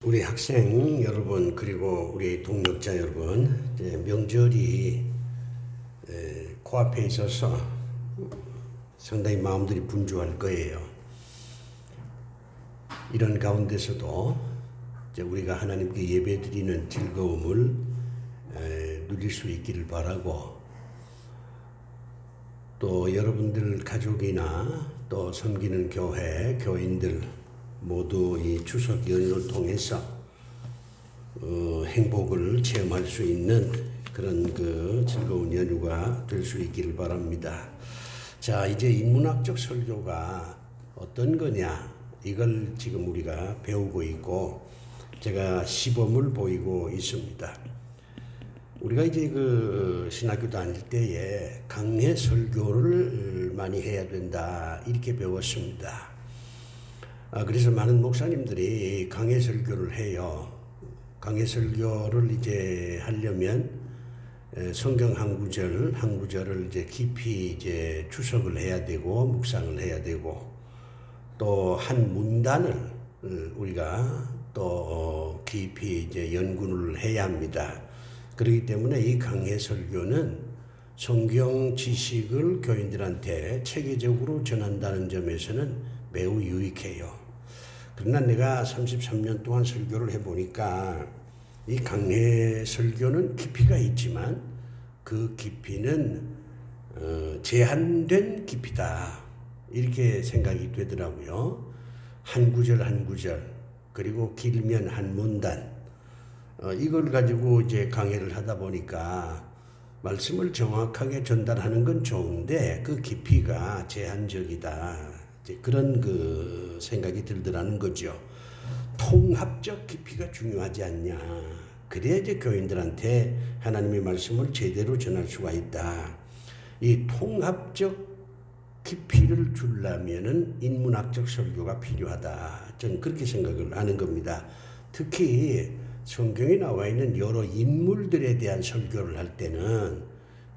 우리 학생 여러분 그리고 우리 동역자 여러분, 이제 명절이 코앞에 있어서 상당히 마음들이 분주할 거예요. 이런 가운데서도 이제 우리가 하나님께 예배드리는 즐거움을 누릴 수 있기를 바라고, 또 여러분들 가족이나 또 섬기는 교회 교인들 모두 이 추석 연휴를 통해서 행복을 체험할 수 있는 그런 그 즐거운 연휴가 될 수 있기를 바랍니다. 자, 이제 인문학적 설교가 어떤 거냐, 이걸 지금 우리가 배우고 있고 제가 시범을 보이고 있습니다. 우리가 이제 그 신학교 다닐 때에 강해 설교를 많이 해야 된다, 이렇게 배웠습니다. 그래서 많은 목사님들이 강해 설교를 해요. 강해 설교를 이제 하려면 성경 한 구절을 이제 깊이 이제 추석을 해야 되고 묵상을 해야 되고, 또 한 문단을 우리가 또 깊이 이제 연구를 해야 합니다. 그렇기 때문에 이 강해 설교는 성경 지식을 교인들한테 체계적으로 전한다는 점에서는 매우 유익해요. 그러나 내가 33년 동안 설교를 해보니까 이 강해 설교는 깊이가 있지만 그 깊이는 제한된 깊이다, 이렇게 생각이 되더라고요. 한 구절 한 구절, 그리고 길면 한 문단, 이걸 가지고 이제 강해를 하다 보니까 말씀을 정확하게 전달하는 건 좋은데 그 깊이가 제한적이다, 그런 그 생각이 들더라는 거죠. 통합적 깊이가 중요하지 않냐. 그래야 이제 교인들한테 하나님의 말씀을 제대로 전할 수가 있다. 이 통합적 깊이를 주려면은 인문학적 설교가 필요하다, 저는 그렇게 생각을 하는 겁니다. 특히 성경에 나와 있는 여러 인물들에 대한 설교를 할 때는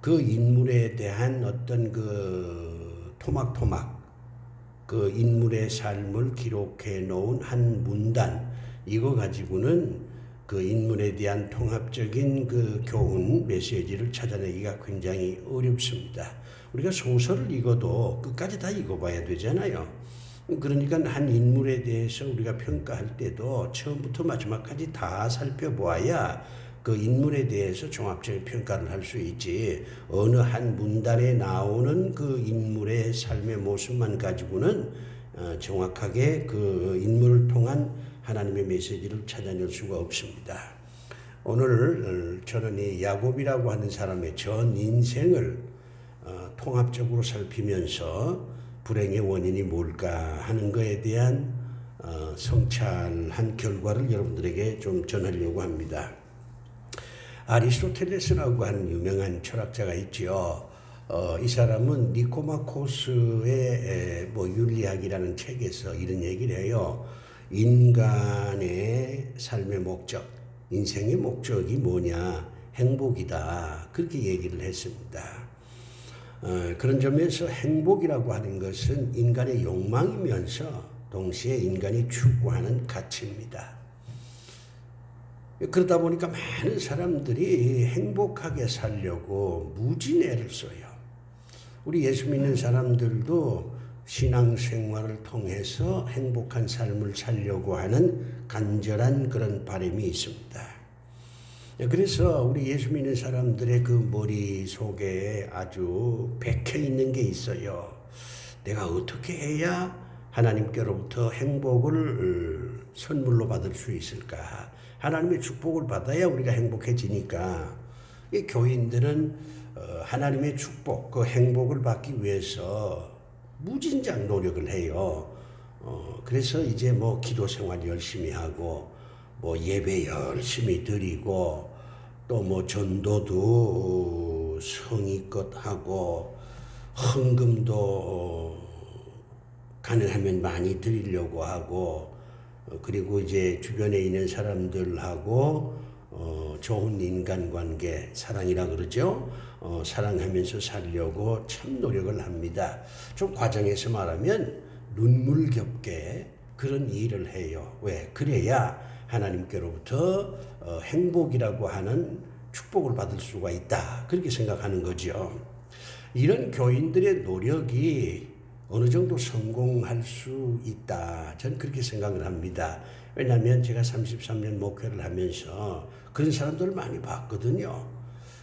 그 인물에 대한 어떤 그 토막토막, 그 인물의 삶을 기록해 놓은 한 문단, 이거 가지고는 그 인물에 대한 통합적인 그 교훈 메시지를 찾아내기가 굉장히 어렵습니다. 우리가 소설을 읽어도 끝까지 다 읽어봐야 되잖아요. 그러니까 한 인물에 대해서 우리가 평가할 때도 처음부터 마지막까지 다 살펴보아야 그 인물에 대해서 종합적인 평가를 할 수 있지, 어느 한 문단에 나오는 그 인물의 삶의 모습만 가지고는 정확하게 그 인물을 통한 하나님의 메시지를 찾아낼 수가 없습니다. 오늘 저는 이 야곱이라고 하는 사람의 전 인생을 통합적으로 살피면서 불행의 원인이 뭘까 하는 것에 대한 성찰한 결과를 여러분들에게 좀 전하려고 합니다. 아리스토텔레스라고 하는 유명한 철학자가 있죠. 이 사람은 니코마코스의 윤리학이라는 책에서 이런 얘기를 해요. 인간의 삶의 목적, 인생의 목적이 뭐냐? 행복이다, 그렇게 얘기를 했습니다. 그런 점에서 행복이라고 하는 것은 인간의 욕망이면서 동시에 인간이 추구하는 가치입니다. 그러다 보니까 많은 사람들이 행복하게 살려고 무진애를 써요. 우리 예수 믿는 사람들도 신앙생활을 통해서 행복한 삶을 살려고 하는 간절한 그런 바람이 있습니다. 그래서 우리 예수 믿는 사람들의 그 머릿속에 아주 박혀 있는 게 있어요. 내가 어떻게 해야 하나님께로부터 행복을 선물로 받을 수 있을까? 하나님의 축복을 받아야 우리가 행복해지니까, 이 교인들은 하나님의 축복, 그 행복을 받기 위해서 무진장 노력을 해요. 그래서 이제 기도 생활 열심히 하고, 예배 열심히 드리고, 또 전도도 성의껏 하고, 헌금도 가능하면 많이 드리려고 하고, 그리고 이제 주변에 있는 사람들하고 좋은 인간관계, 사랑이라 그러죠. 사랑하면서 살려고 참 노력을 합니다. 좀 과장해서 말하면 눈물겹게 그런 일을 해요. 왜? 그래야 하나님께로부터 행복이라고 하는 축복을 받을 수가 있다. 그렇게 생각하는 거죠. 이런 교인들의 노력이 어느 정도 성공할 수 있다. 저는 그렇게 생각을 합니다. 왜냐하면 제가 33년 목회를 하면서 그런 사람들을 많이 봤거든요.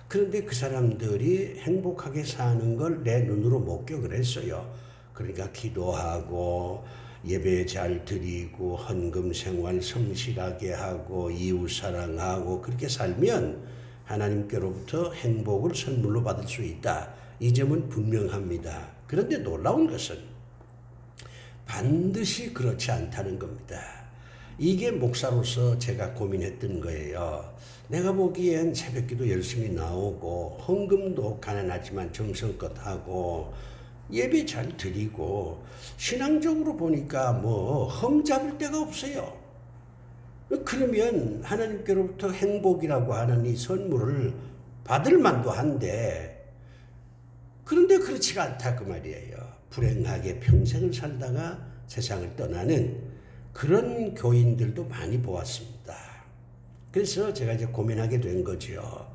그런데 그 사람들이 행복하게 사는 걸 내 눈으로 목격을 했어요. 그러니까 기도하고 예배 잘 드리고 헌금 생활 성실하게 하고 이웃 사랑하고 그렇게 살면 하나님께로부터 행복을 선물로 받을 수 있다. 이 점은 분명합니다. 그런데 놀라운 것은 반드시 그렇지 않다는 겁니다. 이게 목사로서 제가 고민했던 거예요. 내가 보기엔 새벽기도 열심히 나오고 헌금도 가난하지만 정성껏 하고 예배 잘 드리고 신앙적으로 보니까 뭐 흠잡을 데가 없어요. 그러면 하나님께로부터 행복이라고 하는 이 선물을 받을 만도 한데 그런데 그렇지가 않다 그 말이에요. 불행하게 평생을 살다가 세상을 떠나는 그런 교인들도 많이 보았습니다. 그래서 제가 이제 고민하게 된 거죠.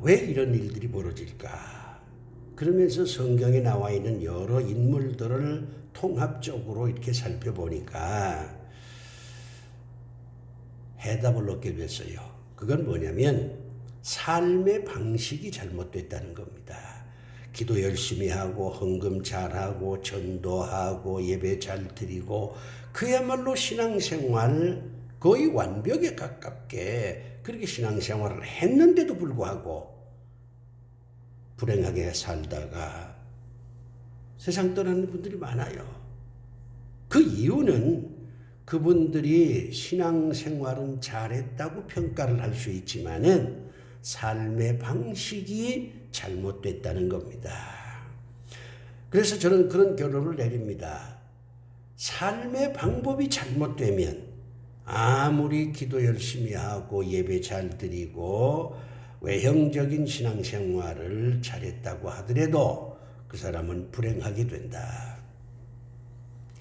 왜 이런 일들이 벌어질까? 그러면서 성경에 나와 있는 여러 인물들을 통합적으로 이렇게 살펴보니까 해답을 얻게 됐어요. 그건 뭐냐면 삶의 방식이 잘못됐다는 겁니다. 기도 열심히 하고 헌금 잘하고 전도하고 예배 잘 드리고 그야말로 신앙생활 거의 완벽에 가깝게 그렇게 신앙생활을 했는데도 불구하고 불행하게 살다가 세상 떠나는 분들이 많아요. 그 이유는 그분들이 신앙생활은 잘했다고 평가를 할 수 있지만은 삶의 방식이 잘못됐다는 겁니다. 그래서 저는 그런 결론을 내립니다. 삶의 방법이 잘못되면 아무리 기도 열심히 하고 예배 잘 드리고 외형적인 신앙생활을 잘했다고 하더라도 그 사람은 불행하게 된다.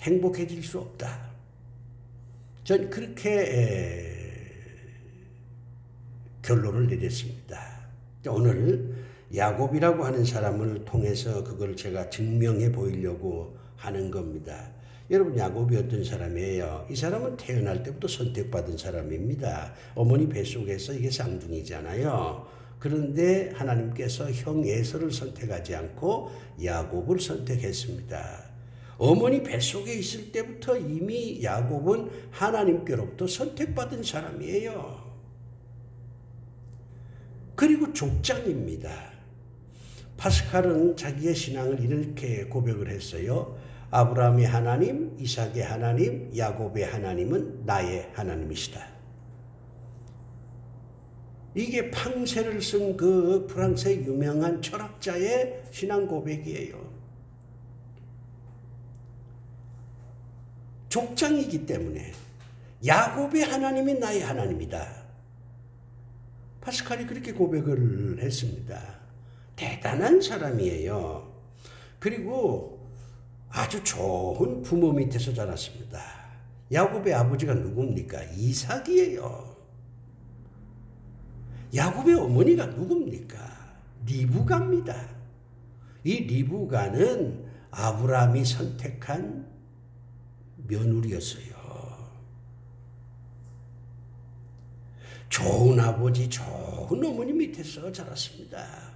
행복해질 수 없다. 전 그렇게 결론을 내렸습니다. 오늘 야곱이라고 하는 사람을 통해서 그걸 제가 증명해 보이려고 하는 겁니다. 여러분 야곱이 어떤 사람이에요? 이 사람은 태어날 때부터 선택받은 사람입니다. 어머니 뱃속에서 이게 쌍둥이잖아요. 그런데 하나님께서 형 에서를 선택하지 않고 야곱을 선택했습니다. 어머니 뱃속에 있을 때부터 이미 야곱은 하나님께로부터 선택받은 사람이에요. 그리고 족장입니다. 파스칼은 자기의 신앙을 이렇게 고백을 했어요. 아브라함의 하나님, 이삭의 하나님, 야곱의 하나님은 나의 하나님이시다. 이게 팡세를 쓴 그 프랑스의 유명한 철학자의 신앙 고백이에요. 족장이기 때문에 야곱의 하나님이 나의 하나님이다. 파스칼이 그렇게 고백을 했습니다. 대단한 사람이에요. 그리고 아주 좋은 부모 밑에서 자랐습니다. 야곱의 아버지가 누굽니까? 이삭이에요. 야곱의 어머니가 누굽니까? 리브가입니다. 이 리브가는 아브라함이 선택한 며느리였어요. 좋은 아버지, 좋은 어머니 밑에서 자랐습니다.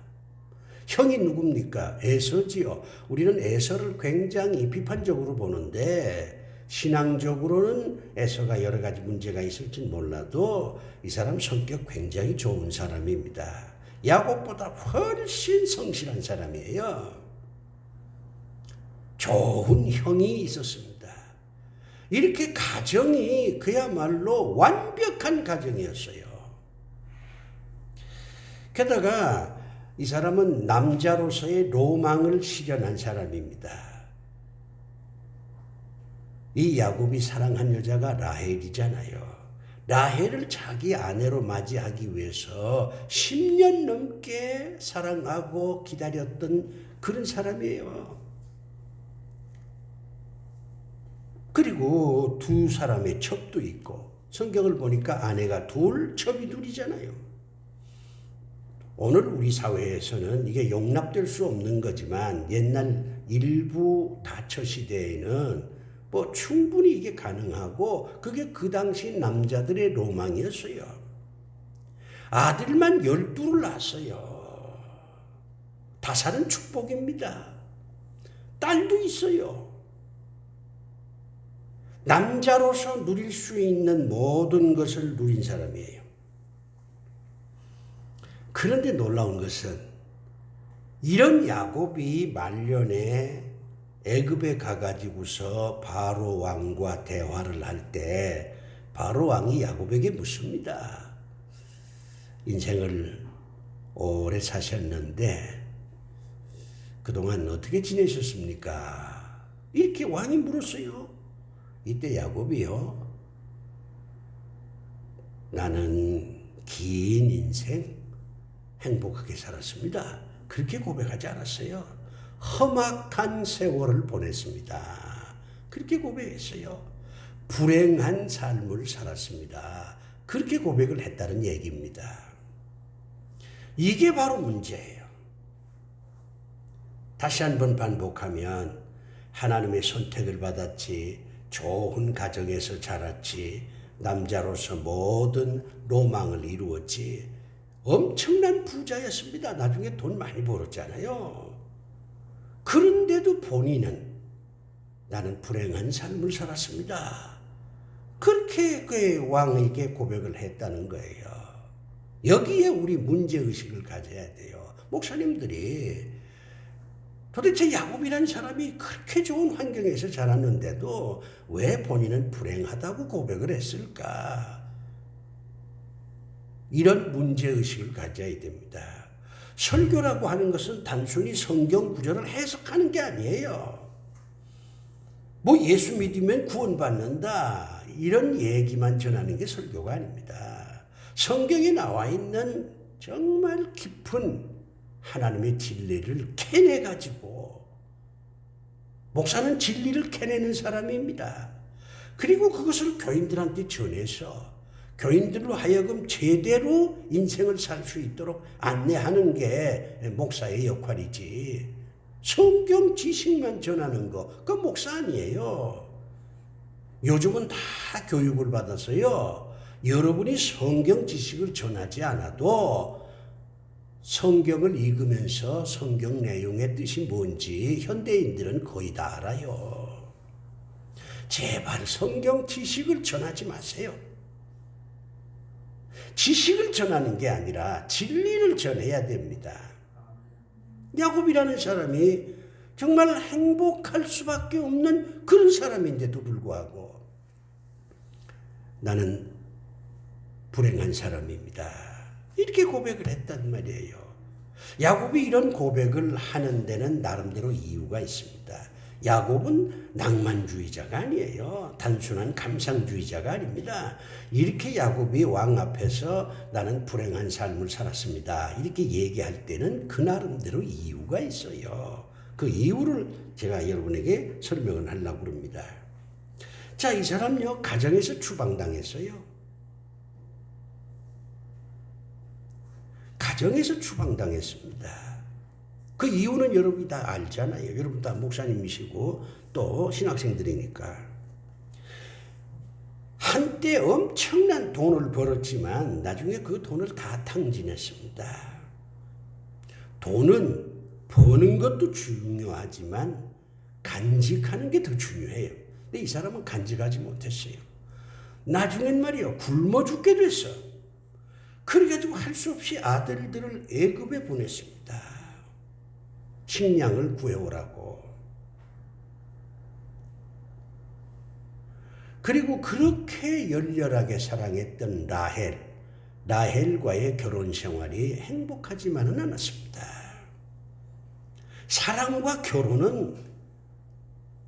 형이 누굽니까? 에서지요. 우리는 에서를 굉장히 비판적으로 보는데 신앙적으로는 에서가 여러 가지 문제가 있을지 몰라도 이 사람 성격 굉장히 좋은 사람입니다. 야곱보다 훨씬 성실한 사람이에요. 좋은 형이 있었습니다. 이렇게 가정이 그야말로 완벽한 가정이었어요. 게다가 이 사람은 남자로서의 로망을 실현한 사람입니다. 이 야곱이 사랑한 여자가 라헬이잖아요. 라헬을 자기 아내로 맞이하기 위해서 10년 넘게 사랑하고 기다렸던 그런 사람이에요. 그리고 두 사람의 첩도 있고 성경을 보니까 아내가 둘, 첩이 둘이잖아요. 오늘 우리 사회에서는 이게 용납될 수 없는 거지만 옛날 일부 다처 시대에는 뭐 충분히 이게 가능하고 그게 그 당시 남자들의 로망이었어요. 아들만 12를 낳았어요. 다살은 축복입니다. 딸도 있어요. 남자로서 누릴 수 있는 모든 것을 누린 사람이에요. 그런데 놀라운 것은 이런 야곱이 말년에 애굽에 가가지고서 바로 왕과 대화를 할 때 바로 왕이 야곱에게 묻습니다. 인생을 오래 사셨는데 그동안 어떻게 지내셨습니까? 이렇게 왕이 물었어요. 이때 야곱이요. 나는 긴 인생 행복하게 살았습니다. 그렇게 고백하지 않았어요. 험악한 세월을 보냈습니다. 그렇게 고백했어요. 불행한 삶을 살았습니다. 그렇게 고백을 했다는 얘기입니다. 이게 바로 문제예요. 다시 한번 반복하면 하나님의 선택을 받았지, 좋은 가정에서 자랐지, 남자로서 모든 로망을 이루었지, 엄청난 부자였습니다. 나중에 돈 많이 벌었잖아요. 그런데도 본인은 나는 불행한 삶을 살았습니다. 그렇게 그 왕에게 고백을 했다는 거예요. 여기에 우리 문제의식을 가져야 돼요. 목사님들이 도대체 야곱이라는 사람이 그렇게 좋은 환경에서 자랐는데도 왜 본인은 불행하다고 고백을 했을까? 이런 문제의식을 가져야 됩니다. 설교라고 하는 것은 단순히 성경 구절을 해석하는 게 아니에요. 뭐 예수 믿으면 구원받는다 이런 얘기만 전하는 게 설교가 아닙니다. 성경에 나와 있는 정말 깊은 하나님의 진리를 캐내가지고, 목사는 진리를 캐내는 사람입니다. 그리고 그것을 교인들한테 전해서 교인들로 하여금 제대로 인생을 살 수 있도록 안내하는 게 목사의 역할이지, 성경 지식만 전하는 거 그건 목사 아니에요. 요즘은 다 교육을 받아서요, 여러분이 성경 지식을 전하지 않아도 성경을 읽으면서 성경 내용의 뜻이 뭔지 현대인들은 거의 다 알아요. 제발 성경 지식을 전하지 마세요. 지식을 전하는 게 아니라 진리를 전해야 됩니다. 야곱이라는 사람이 정말 행복할 수밖에 없는 그런 사람인데도 불구하고 나는 불행한 사람입니다. 이렇게 고백을 했단 말이에요. 야곱이 이런 고백을 하는 데는 나름대로 이유가 있습니다. 야곱은 낭만주의자가 아니에요. 단순한 감상주의자가 아닙니다. 이렇게 야곱이 왕 앞에서 나는 불행한 삶을 살았습니다, 이렇게 얘기할 때는 그 나름대로 이유가 있어요. 그 이유를 제가 여러분에게 설명을 하려고 합니다. 자, 이 사람요, 가정에서 추방당했어요. 가정에서 추방당했습니다. 그 이유는 여러분이 다 알잖아요. 여러분 다 목사님이시고 또 신학생들이니까. 한때 엄청난 돈을 벌었지만 나중에 그 돈을 다 탕진했습니다. 돈은 버는 것도 중요하지만 간직하는 게 더 중요해요. 근데 이 사람은 간직하지 못했어요. 나중엔 말이요, 굶어 죽게 됐어. 그래가지고 할 수 없이 아들들을 애굽에 보냈습니다. 식량을 구해오라고. 그리고 그렇게 열렬하게 사랑했던 라헬과의 결혼 생활이 행복하지만은 않았습니다. 사랑과 결혼은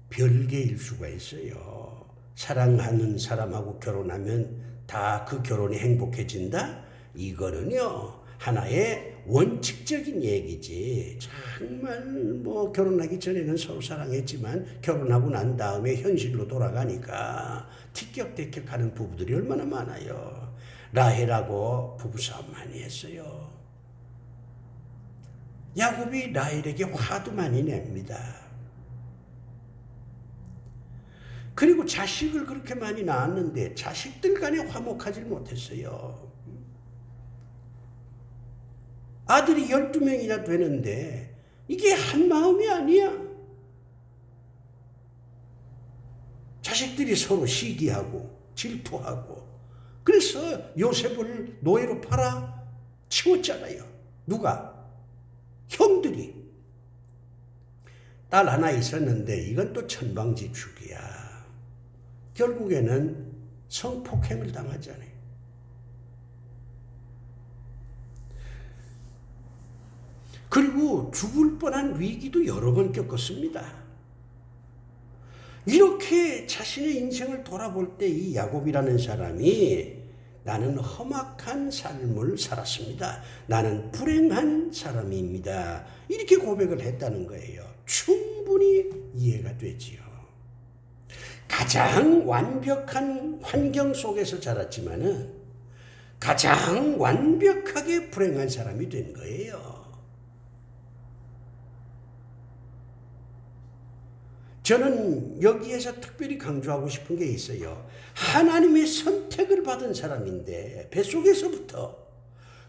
별개일 수가 있어요. 사랑하는 사람하고 결혼하면 다 그 결혼이 행복해진다? 이거는요, 하나의 원칙적인 얘기지. 정말 뭐 결혼하기 전에는 서로 사랑했지만 결혼하고 난 다음에 현실로 돌아가니까 티격태격하는 부부들이 얼마나 많아요. 라헬하고 부부싸움 많이 했어요. 야곱이 라헬에게 화도 많이 냅니다. 그리고 자식을 그렇게 많이 낳았는데 자식들 간에 화목하지 못했어요. 아들이 12명이나 되는데 이게 한 마음이 아니야. 자식들이 서로 시기하고 질투하고 그래서 요셉을 노예로 팔아 치웠잖아요. 누가? 형들이. 딸 하나 있었는데 이건 또 천방지축이야. 결국에는 성폭행을 당하잖아요. 그리고 죽을 뻔한 위기도 여러 번 겪었습니다. 이렇게 자신의 인생을 돌아볼 때 이 야곱이라는 사람이 나는 험악한 삶을 살았습니다. 나는 불행한 사람입니다. 이렇게 고백을 했다는 거예요. 충분히 이해가 되지요. 가장 완벽한 환경 속에서 자랐지만은 가장 완벽하게 불행한 사람이 된 거예요. 저는 여기에서 특별히 강조하고 싶은 게 있어요. 하나님의 선택을 받은 사람인데 뱃속에서부터.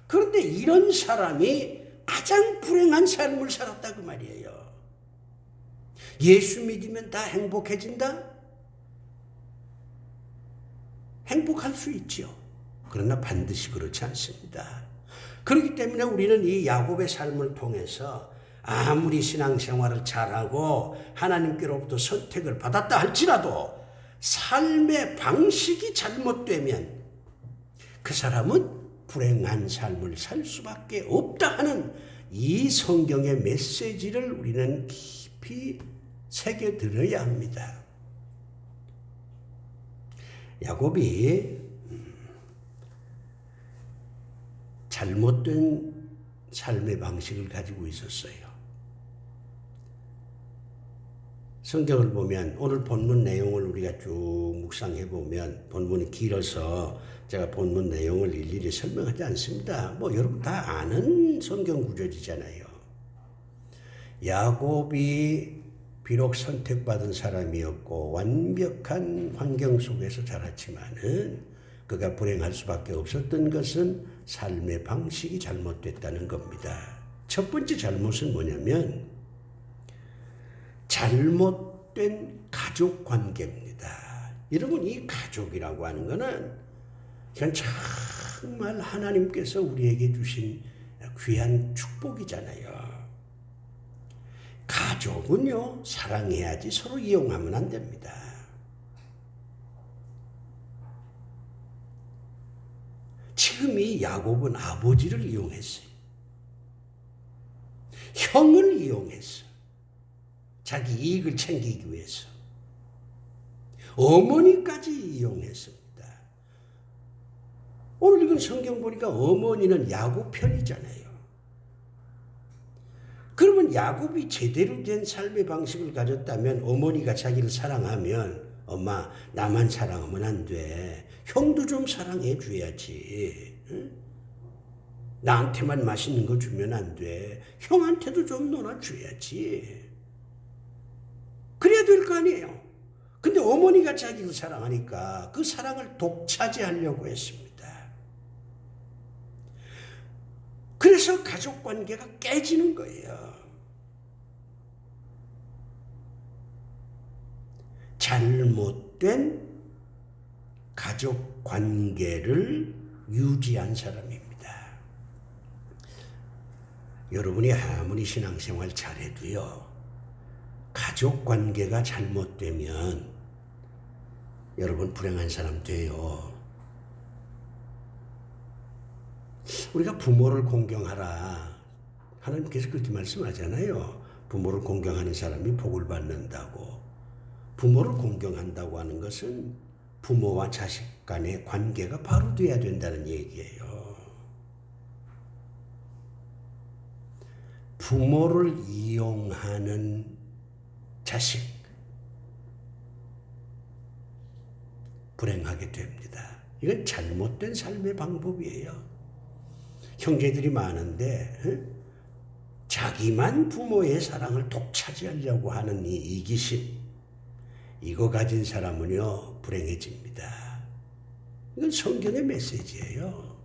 그런데 이런 사람이 가장 불행한 삶을 살았다 그 말이에요. 예수 믿으면 다 행복해진다? 행복할 수 있죠. 그러나 반드시 그렇지 않습니다. 그렇기 때문에 우리는 이 야곱의 삶을 통해서 아무리 신앙생활을 잘하고 하나님께로부터 선택을 받았다 할지라도 삶의 방식이 잘못되면 그 사람은 불행한 삶을 살 수밖에 없다 하는 이 성경의 메시지를 우리는 깊이 새겨들어야 합니다. 야곱이 잘못된 삶의 방식을 가지고 있었어요. 성경을 보면 오늘 본문 내용을 우리가 쭉 묵상해 보면 본문이 길어서 제가 본문 내용을 일일이 설명하지 않습니다. 뭐 여러분 다 아는 성경 구절이잖아요. 야곱이 비록 선택받은 사람이었고 완벽한 환경 속에서 자랐지만은 그가 불행할 수밖에 없었던 것은 삶의 방식이 잘못됐다는 겁니다. 첫 번째 잘못은 뭐냐면 잘못된 가족 관계입니다. 여러분 이 가족이라고 하는 것은 그냥 정말 하나님께서 우리에게 주신 귀한 축복이잖아요. 가족은요 사랑해야지 서로 이용하면 안 됩니다. 지금 이 야곱은 아버지를 이용했어요. 형을 이용했어. 자기 이익을 챙기기 위해서. 어머니까지 이용했습니다. 오늘 읽은 성경 보니까 어머니는 야곱 편이잖아요. 그러면 야곱이 제대로 된 삶의 방식을 가졌다면 어머니가 자기를 사랑하면 엄마 나만 사랑하면 안 돼. 형도 좀 사랑해 줘야지. 응? 나한테만 맛있는 거 주면 안 돼. 형한테도 좀 놀아줘야지. 그래야 될 거 아니에요. 근데 어머니가 자기를 사랑하니까 그 사랑을 독차지하려고 했습니다. 그래서 가족관계가 깨지는 거예요. 잘못된 가족관계를 유지한 사람입니다. 여러분이 아무리 신앙생활 잘해도요. 가족관계가 잘못되면 여러분 불행한 사람 돼요. 우리가 부모를 공경하라. 하나님께서 그렇게 말씀하잖아요. 부모를 공경하는 사람이 복을 받는다고. 부모를 공경한다고 하는 것은 부모와 자식 간의 관계가 바로 돼야 된다는 얘기예요. 부모를 이용하는 자식, 불행하게 됩니다. 이건 잘못된 삶의 방법이에요. 형제들이 많은데 자기만 부모의 사랑을 독차지하려고 하는 이 이기심, 이거 가진 사람은요 불행해집니다. 이건 성경의 메시지예요.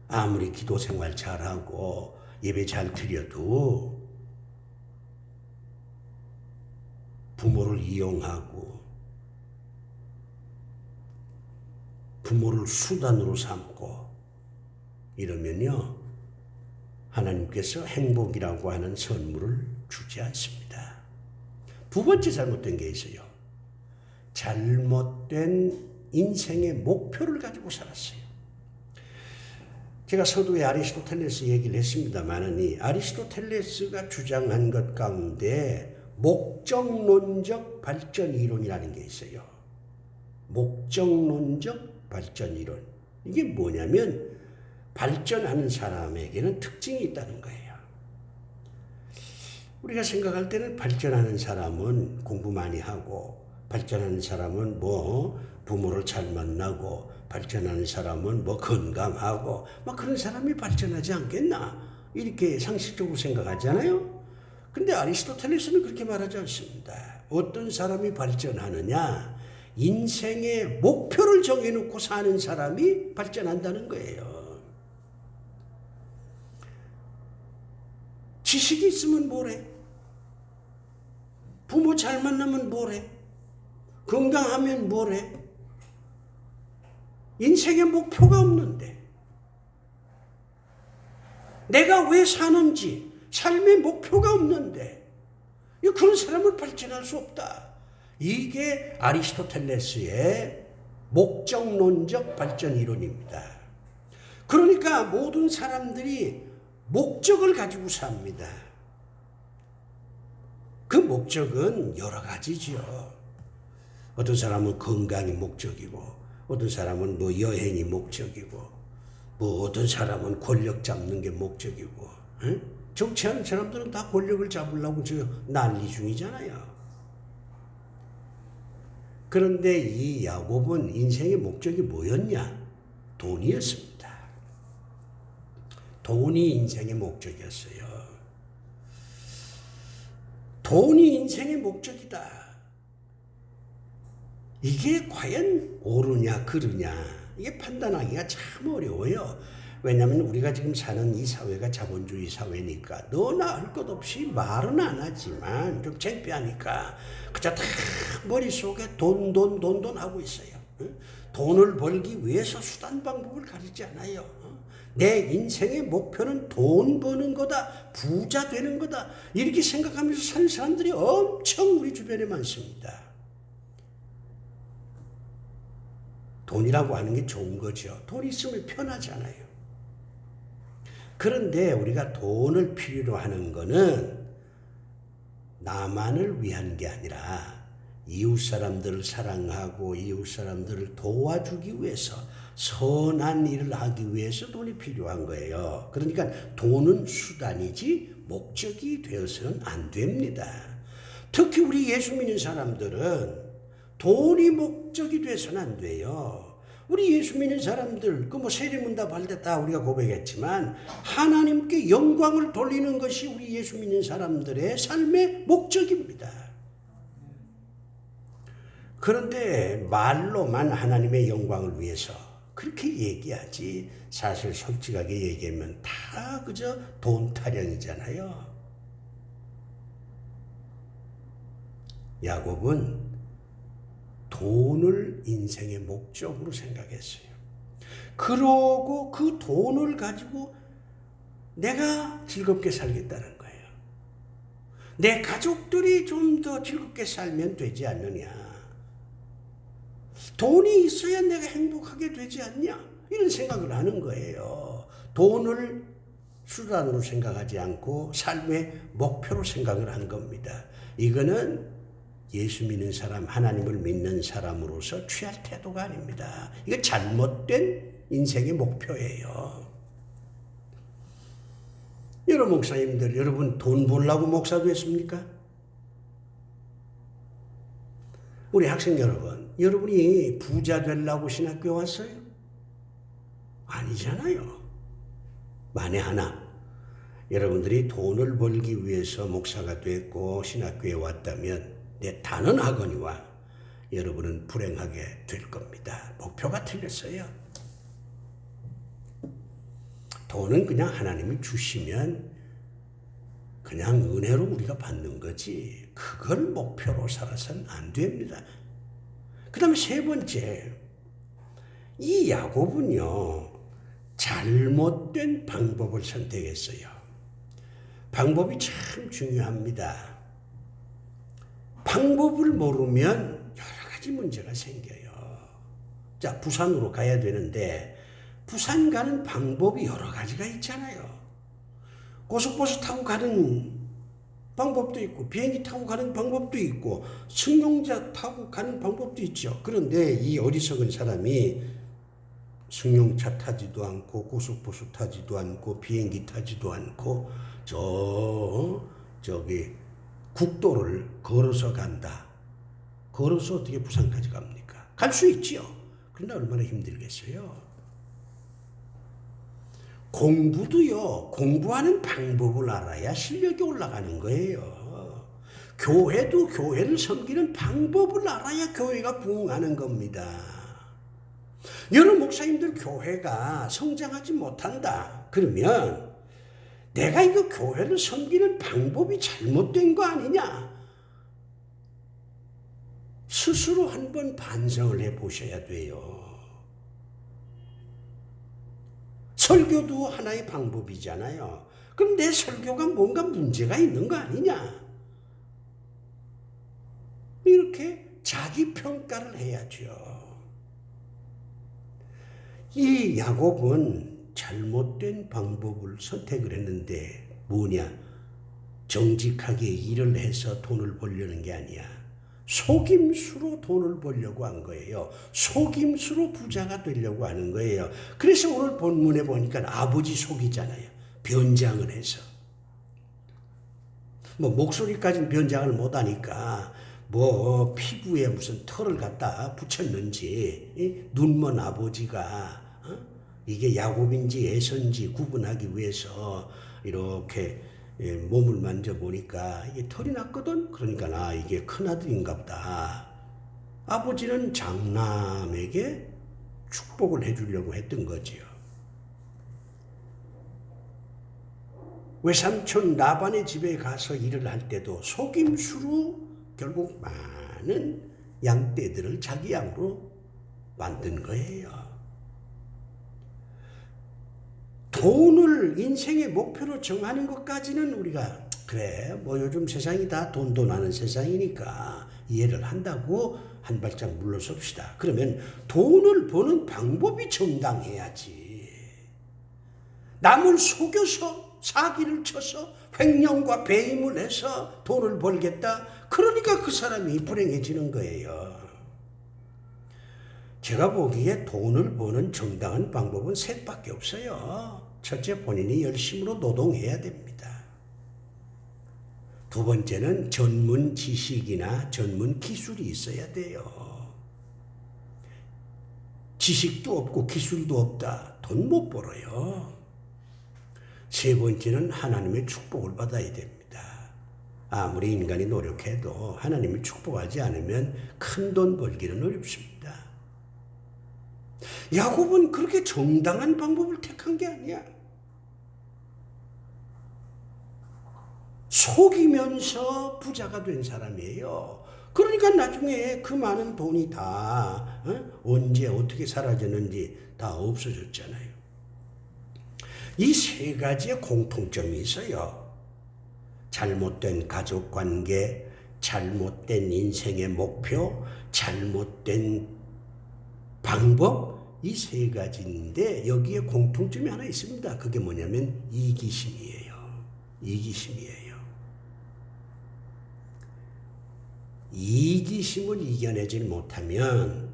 아무리 기도 생활 잘하고 예배 잘 드려도 부모를 이용하고 부모를 수단으로 삼고 이러면요 하나님께서 행복이라고 하는 선물을 주지 않습니다. 두 번째 잘못된 게 있어요. 잘못된 인생의 목표를 가지고 살았어요. 제가 서두에 아리스토텔레스 얘기를 했습니다만 이 아리스토텔레스가 주장한 것 가운데 목적론적 발전 이론이라는 게 있어요. 목적론적 발전 이론. 이게 뭐냐면 발전하는 사람에게는 특징이 있다는 거예요. 우리가 생각할 때는 발전하는 사람은 공부 많이 하고, 발전하는 사람은 부모를 잘 만나고, 발전하는 사람은 건강하고, 그런 사람이 발전하지 않겠나? 이렇게 상식적으로 생각하잖아요. 근데 아리스토텔레스는 그렇게 말하지 않습니다. 어떤 사람이 발전하느냐? 인생의 목표를 정해놓고 사는 사람이 발전한다는 거예요. 지식이 있으면 뭐래? 부모 잘 만나면 뭐래? 건강하면 뭐래? 인생의 목표가 없는데 내가 왜 사는지 삶의 목표가 없는데 그런 사람은 발전할 수 없다. 이게 아리스토텔레스의 목적론적 발전 이론입니다. 그러니까 모든 사람들이 목적을 가지고 삽니다. 그 목적은 여러 가지죠. 어떤 사람은 건강이 목적이고, 어떤 사람은 여행이 목적이고, 어떤 사람은 권력 잡는 게 목적이고, 정치하는 사람들은 다 권력을 잡으려고 난리 중이잖아요. 그런데 이 야곱은 인생의 목적이 뭐였냐? 돈이었습니다. 돈이 인생의 목적이었어요. 돈이 인생의 목적이다. 이게 과연 옳으냐 그르냐 이게 판단하기가 참 어려워요. 왜냐하면 우리가 지금 사는 이 사회가 자본주의 사회니까 너나 할 것 없이 말은 안 하지만 좀 창피하니까 그저 다 머릿속에 돈 하고 있어요. 돈을 벌기 위해서 수단 방법을 가리지 않아요. 내 인생의 목표는 돈 버는 거다, 부자 되는 거다 이렇게 생각하면서 사는 사람들이 엄청 우리 주변에 많습니다. 돈이라고 하는 게 좋은 거죠. 돈 있으면 편하잖아요. 그런데 우리가 돈을 필요로 하는 거는 나만을 위한 게 아니라 이웃 사람들을 사랑하고 이웃 사람들을 도와주기 위해서 선한 일을 하기 위해서 돈이 필요한 거예요. 그러니까 돈은 수단이지 목적이 되어서는 안 됩니다. 특히 우리 예수 믿는 사람들은 돈이 목적이 돼서는 안 돼요. 우리 예수 믿는 사람들 세례문답 할 때 다 우리가 고백했지만 하나님께 영광을 돌리는 것이 우리 예수 믿는 사람들의 삶의 목적입니다. 그런데 말로만 하나님의 영광을 위해서 그렇게 얘기하지 사실 솔직하게 얘기하면 다 그저 돈 타령이잖아요. 야곱은 돈을 인생의 목적으로 생각했어요. 그러고 그 돈을 가지고 내가 즐겁게 살겠다는 거예요. 내 가족들이 좀 더 즐겁게 살면 되지 않느냐. 돈이 있어야 내가 행복하게 되지 않냐. 이런 생각을 하는 거예요. 돈을 수단으로 생각하지 않고 삶의 목표로 생각을 한 겁니다. 이거는 예수 믿는 사람, 하나님을 믿는 사람으로서 취할 태도가 아닙니다. 이거 잘못된 인생의 목표예요. 여러분 목사님들, 여러분 돈 벌려고 목사 됐습니까? 우리 학생 여러분, 여러분이 부자 되려고 신학교 왔어요? 아니잖아요. 만에 하나 여러분들이 돈을 벌기 위해서 목사가 됐고 신학교에 왔다면 내 단언하거니와 여러분은 불행하게 될 겁니다. 목표가 틀렸어요. 돈은 그냥 하나님이 주시면 그냥 은혜로 우리가 받는 거지 그걸 목표로 살아서는 안 됩니다. 그 다음에 세 번째, 이 야곱은요 잘못된 방법을 선택했어요. 방법이 참 중요합니다. 방법을 모르면 여러 가지 문제가 생겨요. 자, 부산으로 가야 되는데 부산 가는 방법이 여러 가지가 있잖아요. 고속버스 타고 가는 방법도 있고 비행기 타고 가는 방법도 있고 승용차 타고 가는 방법도 있죠. 그런데 이 어리석은 사람이 승용차 타지도 않고 고속버스 타지도 않고 비행기 타지도 않고 저기 국도를 걸어서 간다. 걸어서 어떻게 부산까지 갑니까? 갈 수 있지요. 그러나 얼마나 힘들겠어요. 공부도요, 공부하는 방법을 알아야 실력이 올라가는 거예요. 교회도 교회를 섬기는 방법을 알아야 교회가 부흥하는 겁니다. 여러 목사님들 교회가 성장하지 못한다. 그러면 내가 이거 교회를 섬기는 방법이 잘못된 거 아니냐? 스스로 한번 반성을 해보셔야 돼요. 설교도 하나의 방법이잖아요. 그럼 내 설교가 뭔가 문제가 있는 거 아니냐? 이렇게 자기 평가를 해야죠. 이 야곱은 잘못된 방법을 선택을 했는데 뭐냐? 정직하게 일을 해서 돈을 벌려는 게 아니야. 속임수로 돈을 벌려고 한 거예요. 속임수로 부자가 되려고 하는 거예요. 그래서 오늘 본문에 보니까 아버지 속이잖아요. 변장을 해서. 뭐 목소리까지는 변장을 못하니까 뭐 피부에 무슨 털을 갖다 붙였는지 눈먼 아버지가 이게 야곱인지 에서인지 구분하기 위해서 이렇게 몸을 만져보니까 이게 털이 났거든. 그러니까 이게 큰아들인가 보다. 아버지는 장남에게 축복을 해주려고 했던 거지요. 외삼촌 라반의 집에 가서 일을 할 때도 속임수로 결국 많은 양떼들을 자기 양으로 만든 거예요. 돈을 인생의 목표로 정하는 것까지는 우리가 그래 뭐 요즘 세상이 다 돈도 나는 세상이니까 이해를 한다고 한 발짝 물러섭시다. 그러면 돈을 버는 방법이 정당해야지. 남을 속여서 사기를 쳐서 횡령과 배임을 해서 돈을 벌겠다. 그러니까 그 사람이 불행해지는 거예요. 제가 보기에 돈을 버는 정당한 방법은 셋밖에 없어요. 첫째, 본인이 열심으로 노동해야 됩니다. 두 번째는 전문 지식이나 전문 기술이 있어야 돼요. 지식도 없고 기술도 없다. 돈 못 벌어요. 세 번째는 하나님의 축복을 받아야 됩니다. 아무리 인간이 노력해도 하나님이 축복하지 않으면 큰 돈 벌기는 어렵습니다. 야곱은 그렇게 정당한 방법을 택한 게 아니야. 속이면서 부자가 된 사람이에요. 그러니까 나중에 그 많은 돈이 다 언제 어떻게 사라졌는지 다 없어졌잖아요. 이 세 가지의 공통점이 있어요. 잘못된 가족관계, 잘못된 인생의 목표, 잘못된 방법, 이 세 가지인데 여기에 공통점이 하나 있습니다. 그게 뭐냐면 이기심이에요. 이기심이에요. 이기심을 이겨내지 못하면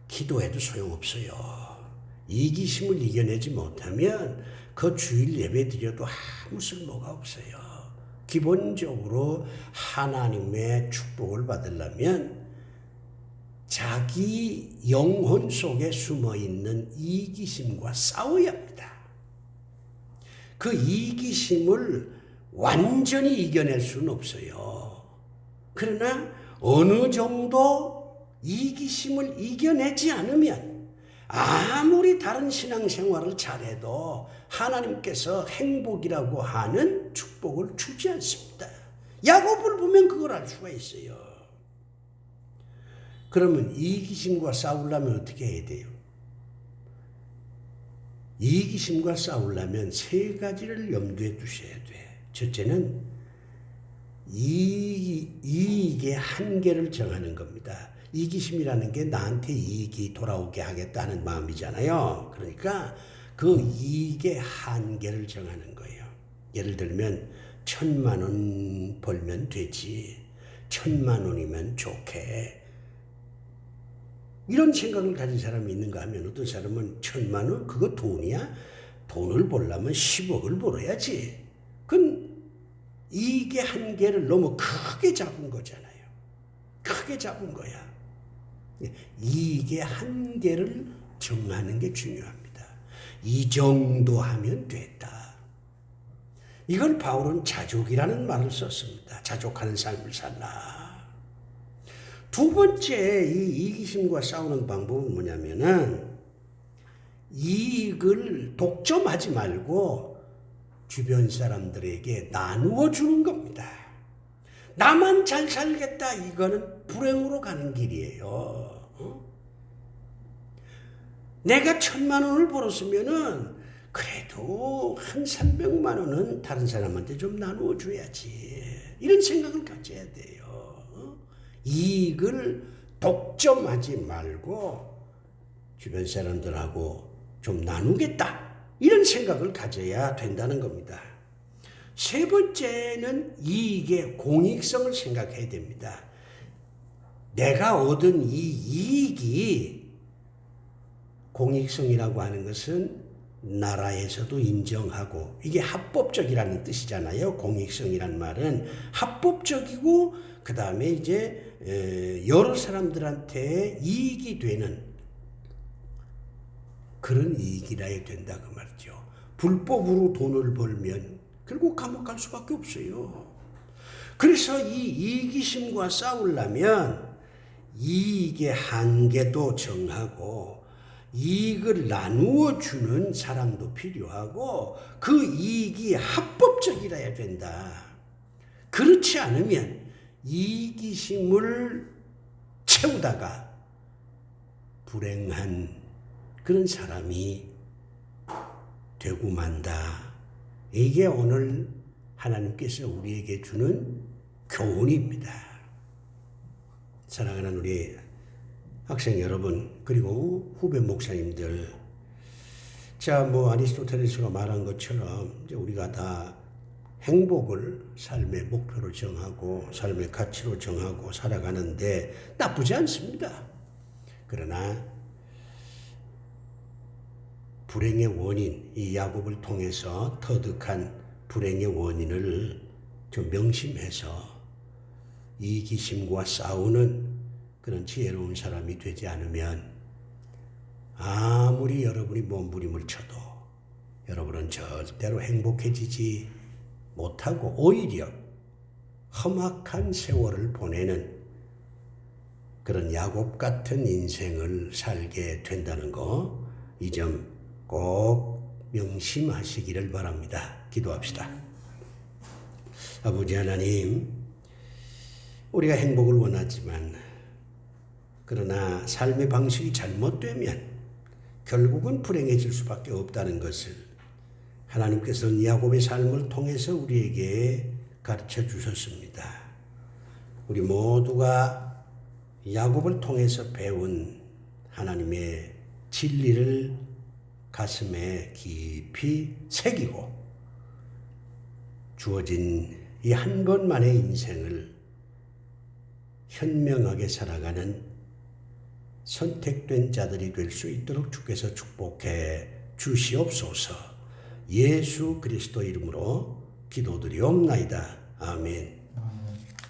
기도해도 소용없어요. 이기심을 이겨내지 못하면 그 주일 예배 드려도 아무 쓸모가 없어요. 기본적으로 하나님의 축복을 받으려면 자기 영혼 속에 숨어있는 이기심과 싸워야 합니다. 그 이기심을 완전히 이겨낼 수는 없어요. 그러나 어느 정도 이기심을 이겨내지 않으면 아무리 다른 신앙생활을 잘해도 하나님께서 행복이라고 하는 축복을 주지 않습니다. 야곱을 보면 그걸 알 수가 있어요. 그러면 이기심과 싸우려면 어떻게 해야 돼요? 이기심과 싸우려면 세 가지를 염두에 두셔야 돼. 첫째는 이익의 한계를 정하는 겁니다. 이기심이라는 게 나한테 이익이 돌아오게 하겠다는 마음이잖아요. 그러니까 그 이익의 한계를 정하는 거예요. 예를 들면 1,000만 원 벌면 되지. 1,000만 원이면 좋게. 이런 생각을 가진 사람이 있는가 하면 어떤 사람은 1,000만 원? 그거 돈이야? 돈을 벌려면 10억을 벌어야지. 그건 이익의 한계를 너무 크게 잡은 거잖아요. 크게 잡은 거야. 이익의 한계를 정하는 게 중요합니다. 이 정도 하면 됐다. 이걸 바울은 자족이라는 말을 썼습니다. 자족하는 삶을 살라. 두 번째 이 이기심과 싸우는 방법은 뭐냐면은 이익을 독점하지 말고 주변 사람들에게 나누어 주는 겁니다. 나만 잘 살겠다, 이거는 불행으로 가는 길이에요. 내가 1,000만 원을 벌었으면은 그래도 한 300만 원은 다른 사람한테 좀 나누어 줘야지. 이런 생각을 가져야 돼요. 이익을 독점하지 말고 주변 사람들하고 좀 나누겠다. 이런 생각을 가져야 된다는 겁니다. 세 번째는 이익의 공익성을 생각해야 됩니다. 내가 얻은 이 이익이 공익성이라고 하는 것은 나라에서도 인정하고 이게 합법적이라는 뜻이잖아요. 공익성이란 말은 합법적이고 그 다음에 이제 여러 사람들한테 이익이 되는 그런 이익이라야 된다 그 말이죠. 불법으로 돈을 벌면 결국 감옥 갈 수밖에 없어요. 그래서 이 이기심과 싸우려면 이익의 한계도 정하고 이익을 나누어 주는 사람도 필요하고 그 이익이 합법적이라야 된다. 그렇지 않으면 이기심을 채우다가 불행한 그런 사람이 되고 만다. 이게 오늘 하나님께서 우리에게 주는 교훈입니다. 사랑하는 우리 학생 여러분, 그리고 후배 목사님들, 자, 아리스토텔레스가 말한 것처럼 이제 우리가 다 행복을 삶의 목표로 정하고 삶의 가치로 정하고 살아가는데 나쁘지 않습니다. 그러나 불행의 원인, 이 야곱을 통해서 터득한 불행의 원인을 좀 명심해서 이기심과 싸우는 그런 지혜로운 사람이 되지 않으면 아무리 여러분이 몸부림을 쳐도 여러분은 절대로 행복해지지 못하고 오히려 험악한 세월을 보내는 그런 야곱 같은 인생을 살게 된다는 거, 이 점 꼭 명심하시기를 바랍니다. 기도합시다. 아버지 하나님, 우리가 행복을 원하지만 그러나 삶의 방식이 잘못되면 결국은 불행해질 수밖에 없다는 것을 하나님께서는 야곱의 삶을 통해서 우리에게 가르쳐 주셨습니다. 우리 모두가 야곱을 통해서 배운 하나님의 진리를 가슴에 깊이 새기고 주어진 이 한 번만의 인생을 현명하게 살아가는 선택된 자들이 될 수 있도록 주께서 축복해 주시옵소서. 예수 그리스도 이름으로 기도드리옵나이다. 아멘.